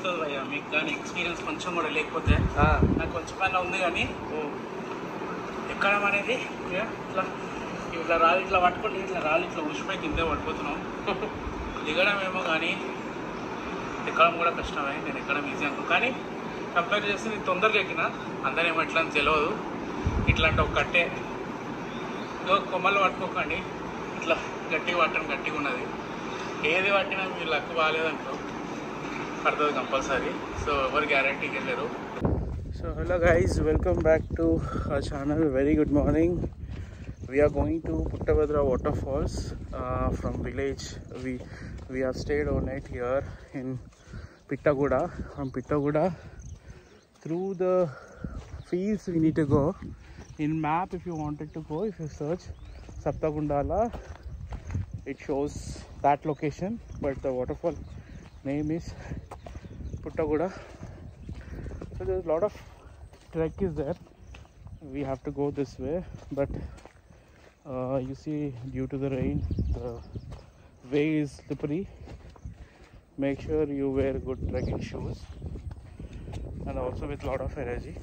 తెలుస్తుంది భయ్యా మీకు కానీ ఎక్స్పీరియన్స్ కొంచెం కూడా లేకపోతే నాకు కొంచెమైనా ఉంది కానీ ఎక్కడం అనేది ఇట్లా ఇట్లా రాళ్ళు ఇట్లా పట్టుకుంటే ఇట్లా రాళ్ళు ఇట్లా ఊసిపోయి కిందే పడిపోతున్నాం. దిగడం ఏమో కానీ ఎక్కడం కూడా కష్టమే. నేను ఎక్కడం ఈజీ అనుకో కానీ కంపేర్ చేస్తే నేను తొందరగా ఎక్కిన. అందరేమో ఎట్లా అని తెలియదు. ఇట్లాంటి ఒక కట్టే కొమ్మలు పట్టుకోకండి, ఇట్లా గట్టిగా పట్టడం గట్టిగా ఉన్నది. ఏది పట్టినా మీరు లక్ బాగాలేదనుకో పడుతుంది కంపల్సరీ. సో ఎవరు గ్యారంటీకి వెళ్ళారు. So hello guys, welcome back to our channel. Very good morning. We are going to Puttabhadra waterfalls from village. We have stayed overnight here in Pittaguda. From Pittaguda through the fields we need to go. In map, if you wanted to go, if you search Saptagundala, it shows that location, but the waterfall name is Pittaguda. So there's a lot of trek is there. We have to go this way, but you see, due to the rain, the way is slippery. Make sure you wear good trekking shoes and also with lot of energy.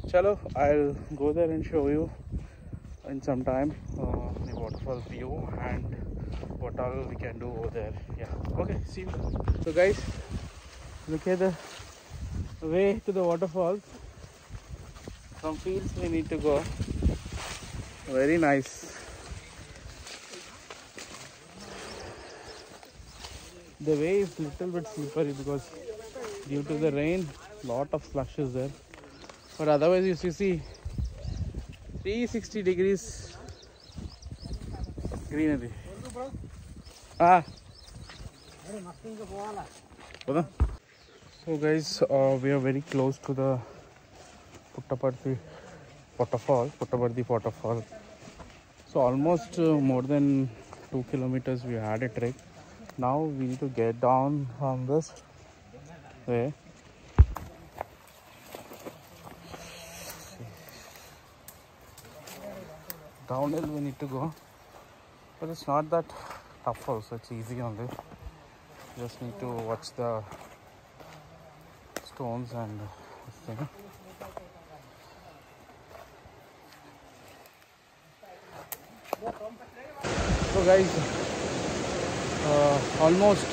Chalo, I'll go there and show you in some time the waterfall view and what all we can do over there. Yeah, okay, see you. So guys, look at the way to the waterfalls. From fields we need to go. Very nice. The way is little bit slippery because due to the rain, lot of slush is there. But otherwise, you see 360 degrees greenery. So guys, we are very close to the Puttaparthi waterfall. So almost more than 2 kilometers we had a trek. Now we need to get down from this way. Downhill we need to go, but it's not that tough also. It's easy only. Just need to watch the stones and this thing. So guys, almost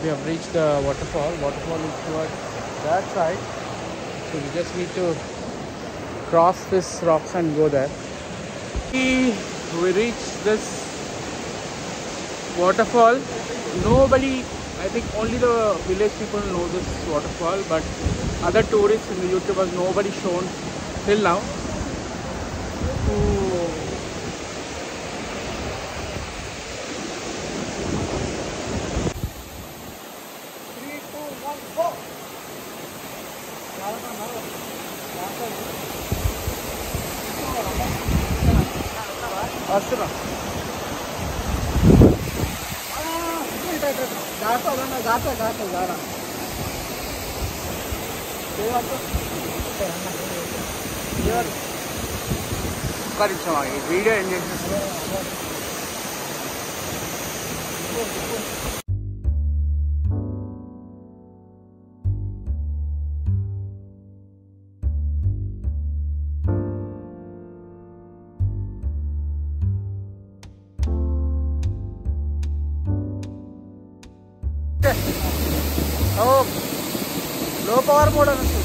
we have reached the waterfall. Waterfall is towards that side, so we just need to cross this rocks and go there. We reached this waterfall. Nobody, I think only the village people know this waterfall, but other tourists and YouTubers, nobody shown till now. Video enjoy చేస్తున్నాం. లో power mode అని